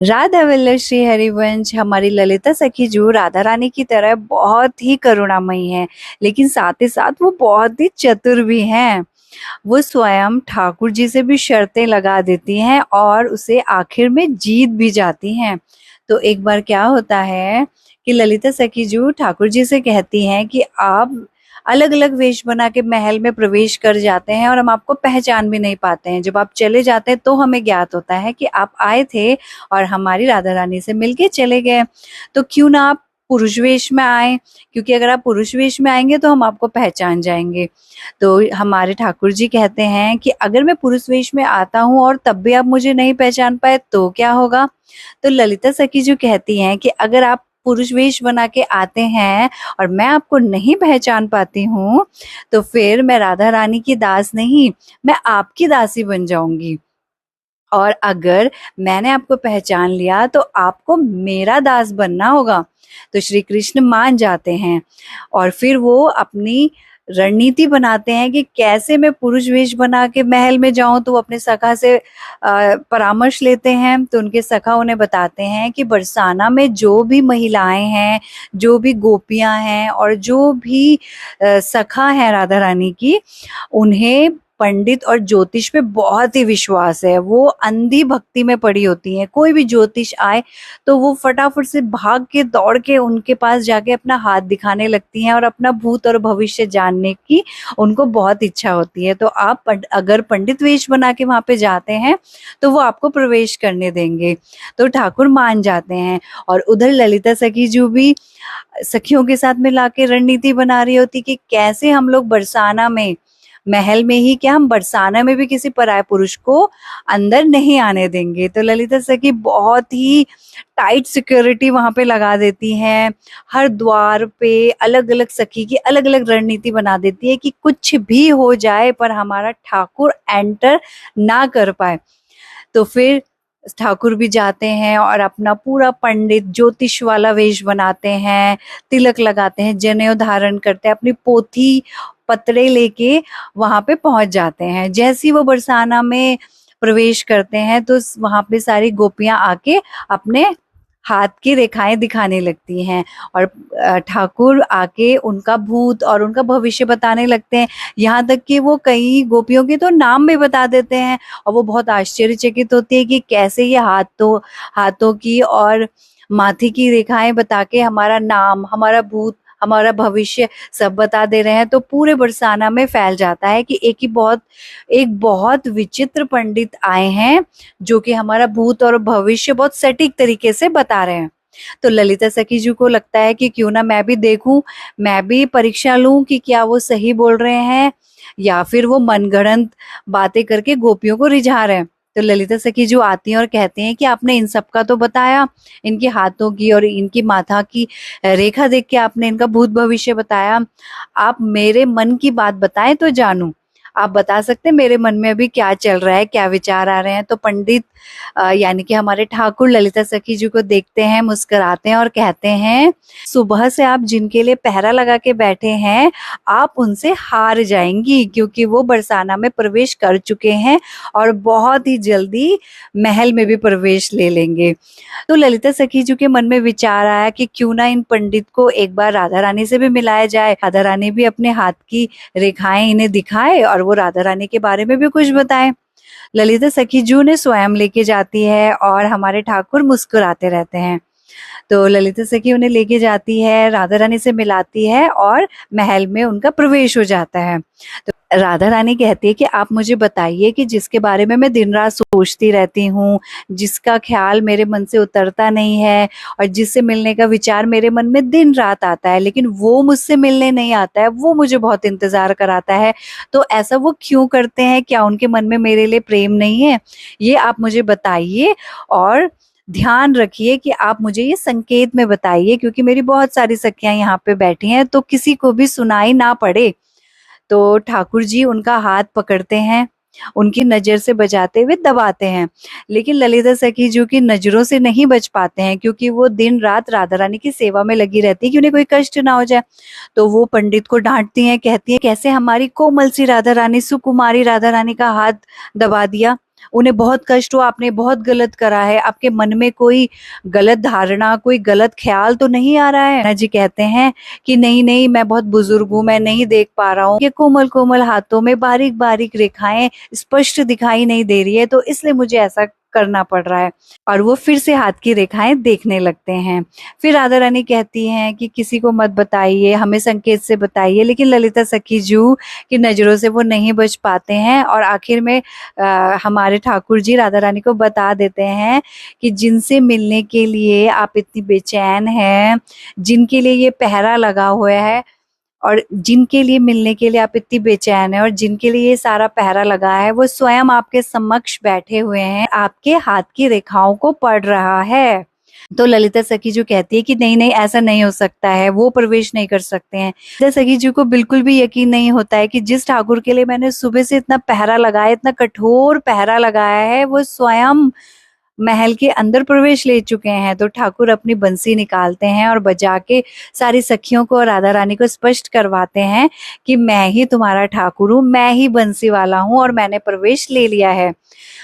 राधा वल्लभ श्री हरिवंश हमारी ललिता सखी जो राधा रानी की तरह बहुत ही करुणामयी है, लेकिन साथ ही साथ वो बहुत ही चतुर भी हैं। वो स्वयं ठाकुर जी से भी शर्तें लगा देती हैं और उसे आखिर में जीत भी जाती हैं। तो एक बार क्या होता है कि ललिता सखी जो ठाकुर जी से कहती हैं कि आप अलग अलग वेश बना के महल में प्रवेश कर जाते हैं और हम आपको पहचान भी नहीं पाते हैं। जब आप चले जाते हैं तो हमें ज्ञात होता है कि आप आए थे और हमारी राधा रानी से मिलके चले गए। तो क्यों ना आप पुरुष वेश में आए, क्योंकि अगर आप पुरुष वेश में आएंगे तो हम आपको पहचान जाएंगे। तो हमारे ठाकुर जी कहते हैं कि अगर मैं पुरुष वेश में आता हूँ और तब भी आप मुझे नहीं पहचान पाए तो क्या होगा। तो ललिता सखी जो कहती हैं कि अगर आप पुरुष वेश बना के आते हैं और मैं आपको नहीं पहचान पाती हूँ, तो फिर मैं राधा रानी की दास नहीं, मैं आपकी दासी बन जाऊंगी। और अगर मैंने आपको पहचान लिया तो आपको मेरा दास बनना होगा। तो श्री कृष्ण मान जाते हैं और फिर वो अपनी रणनीति बनाते हैं कि कैसे मैं पुरुष वेश बना के महल में जाऊं। तो वो अपने सखा से परामर्श लेते हैं। तो उनके सखा उन्हें बताते हैं कि बरसाना में जो भी महिलाएं हैं, जो भी गोपियां हैं और जो भी सखा हैं राधा रानी की, उन्हें पंडित और ज्योतिष पे बहुत ही विश्वास है। वो अंधी भक्ति में पड़ी होती हैं। कोई भी ज्योतिष आए तो वो फटाफट से भाग के दौड़ के उनके पास जाके अपना हाथ दिखाने लगती हैं और अपना भूत और भविष्य जानने की उनको बहुत इच्छा होती है। तो आप अगर पंडित वेश बना के वहां पे जाते हैं तो वो आपको प्रवेश करने देंगे। तो ठाकुर मान जाते हैं और उधर ललिता सखी जो भी सखियों के साथ मिला के रणनीति बना रही होती कि कैसे हम लोग बरसाना में, महल में ही क्या हम बरसाना में भी किसी पराये पुरुष को अंदर नहीं आने देंगे। तो ललिता सखी बहुत ही टाइट सिक्योरिटी वहां पे लगा देती हैं। हर द्वार पे अलग अलग सखी की अलग अलग रणनीति बना देती है कि कुछ भी हो जाए पर हमारा ठाकुर एंटर ना कर पाए। तो फिर ठाकुर भी जाते हैं और अपना पूरा पंडित ज्योतिष वाला वेश बनाते हैं, तिलक लगाते हैं, जनेऊ धारण करते हैं, अपनी पोथी पत्रे लेके वहां पे पहुंच जाते हैं। जैसे ही वो बरसाना में प्रवेश करते हैं तो वहां पे सारी गोपियां आके अपने हाथ की रेखाएं दिखाने लगती हैं और ठाकुर आके उनका भूत और उनका भविष्य बताने लगते हैं। यहाँ तक कि वो कई गोपियों के तो नाम भी बता देते हैं और वो बहुत आश्चर्यचकित होती है कि कैसे ये हाथों की और माथे की रेखाएं बता के हमारा नाम, हमारा भूत, हमारा भविष्य सब बता दे रहे हैं। तो पूरे बरसाना में फैल जाता है कि एक बहुत विचित्र पंडित आए हैं जो कि हमारा भूत और भविष्य बहुत सटीक तरीके से बता रहे हैं। तो ललिता सखी जी को लगता है कि क्यों ना मैं भी देखूं, मैं भी परीक्षा लूं कि क्या वो सही बोल रहे हैं या फिर वो मनगढ़ंत बातें करके गोपियों को रिझा रहे हैं। तो ललिता सखी जो आती हैं और कहते हैं कि आपने इन सब का तो बताया, इनके हाथों की और इनकी माथा की रेखा देख के आपने इनका भूत भविष्य बताया। आप मेरे मन की बात बताएं तो जानूं। आप बता सकते हैं मेरे मन में अभी क्या चल रहा है, क्या विचार आ रहे हैं। तो पंडित यानी कि हमारे ठाकुर ललिता सखी जी को देखते हैं, मुस्कुराते हैं और कहते हैं, सुबह से आप जिनके लिए पहरा लगा के बैठे हैं आप उनसे हार जाएंगी, क्योंकि वो बरसाना में प्रवेश कर चुके हैं और बहुत ही जल्दी महल में भी प्रवेश ले लेंगे। तो ललिता सखी जी के मन में विचार आया कि क्यों ना इन पंडित को एक बार राधा रानी से भी मिलाया जाए। राधा रानी भी अपने हाथ की रेखाएं इन्हें दिखाए और वो राधा रानी के बारे में भी कुछ बताएं। ललिता सखी जू ने स्वयं लेके जाती है और हमारे ठाकुर मुस्कुराते रहते हैं। तो ललिता सखी उन्हें लेके जाती है, राधा रानी से मिलाती है और महल में उनका प्रवेश हो जाता है। तो राधा रानी कहती है कि आप मुझे बताइए कि जिसके बारे में मैं दिन रात सोचती रहती हूँ, जिसका ख्याल मेरे मन से उतरता नहीं है और जिससे मिलने का विचार मेरे मन में दिन रात आता है, लेकिन वो मुझसे मिलने नहीं आता है, वो मुझे बहुत इंतजार कराता है। तो ऐसा वो क्यों करते हैं? क्या उनके मन में मेरे लिए प्रेम नहीं है? ये आप मुझे बताइए और ध्यान रखिए कि आप मुझे ये संकेत में बताइए, क्योंकि मेरी बहुत सारी सखियां यहाँ पे बैठी हैं तो किसी को भी सुनाई ना पड़े। तो ठाकुर जी उनका हाथ पकड़ते हैं, उनकी नजर से बचाते हुए दबाते हैं, लेकिन ललिता सखी जो की नजरों से नहीं बच पाते हैं, क्योंकि वो दिन रात राधा रानी की सेवा में लगी रहती है कि उन्हें कोई कष्ट ना हो जाए। तो वो पंडित को डांटती हैं, कहती हैं कैसे हमारी कोमल सी राधा रानी, सुकुमारी राधा रानी का हाथ दबा दिया। उन्हें बहुत कष्ट हुआ, आपने बहुत गलत करा है, आपके मन में कोई गलत धारणा, कोई गलत ख्याल तो नहीं आ रहा है? नाना जी कहते हैं कि नहीं नहीं, मैं बहुत बुजुर्ग हूँ, मैं नहीं देख पा रहा हूँ, ये कोमल कोमल हाथों में बारीक बारीक रेखाएं स्पष्ट दिखाई नहीं दे रही है, तो इसलिए मुझे ऐसा करना पड़ रहा है। और वो फिर से हाथ की रेखाएं देखने लगते हैं। फिर राधा रानी कहती हैं कि किसी को मत बताइए, हमें संकेत से बताइए, लेकिन ललिता सखी जू की नजरों से वो नहीं बच पाते हैं और आखिर में हमारे ठाकुर जी राधा रानी को बता देते हैं कि जिनसे मिलने के लिए आप इतनी बेचैन हैं, जिनके लिए ये पहरा लगा हुआ है और जिनके लिए मिलने के लिए आप इतनी बेचैन है और जिनके लिए ये सारा पहरा लगा है, वो स्वयं आपके समक्ष बैठे हुए हैं, आपके हाथ की रेखाओं को पढ़ रहा है। तो ललिता सखी जो कहती है कि नहीं नहीं, ऐसा नहीं हो सकता है, वो प्रवेश नहीं कर सकते हैं। ललिता सखी जी को बिल्कुल भी यकीन नहीं होता है कि जिस ठाकुर के लिए मैंने सुबह से इतना पहरा लगाया, इतना कठोर पहरा लगाया है, वो स्वयं महल के अंदर प्रवेश ले चुके हैं। तो ठाकुर अपनी बंसी निकालते हैं और बजा के सारी सखियों को और राधा रानी को स्पष्ट करवाते हैं कि मैं ही तुम्हारा ठाकुर हूँ, मैं ही बंसी वाला हूँ और मैंने प्रवेश ले लिया है।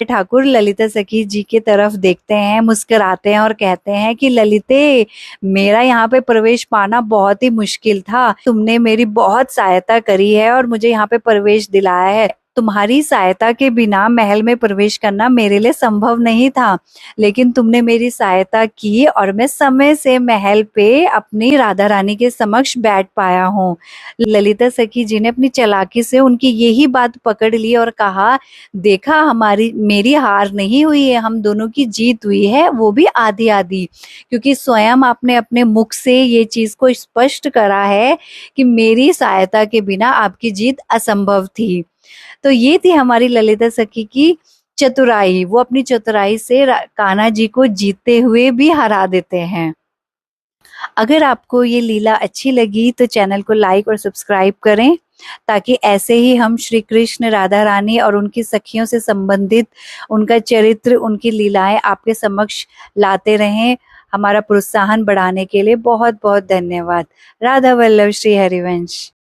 ठाकुर ललिता सखी जी की तरफ देखते हैं, मुस्कुराते हैं और कहते हैं कि ललिते, मेरा यहाँ पे प्रवेश पाना बहुत ही मुश्किल था, तुमने मेरी बहुत सहायता करी है और मुझे यहाँ पे प्रवेश दिलाया है। तुम्हारी सहायता के बिना महल में प्रवेश करना मेरे लिए संभव नहीं था, लेकिन तुमने मेरी सहायता की और मैं समय से महल पे अपनी राधा रानी के समक्ष बैठ पाया हूँ। ललिता सखी जी ने अपनी चालाकी से उनकी यही बात पकड़ ली और कहा, देखा, हमारी मेरी हार नहीं हुई है, हम दोनों की जीत हुई है, वो भी आधी आधी, क्योंकि स्वयं आपने अपने मुख से ये चीज को स्पष्ट करा है कि मेरी सहायता के बिना आपकी जीत असंभव थी। तो ये थी हमारी ललिता सखी की चतुराई। वो अपनी चतुराई से कान्हा जी को जीतते हुए भी हरा देते हैं। अगर आपको ये लीला अच्छी लगी तो चैनल को लाइक और सब्सक्राइब करें, ताकि ऐसे ही हम श्री कृष्ण, राधा रानी और उनकी सखियों से संबंधित उनका चरित्र, उनकी लीलाएं आपके समक्ष लाते रहें। हमारा प्रोत्साहन बढ़ाने के लिए बहुत बहुत धन्यवाद। राधा वल्लभ श्री हरिवंश।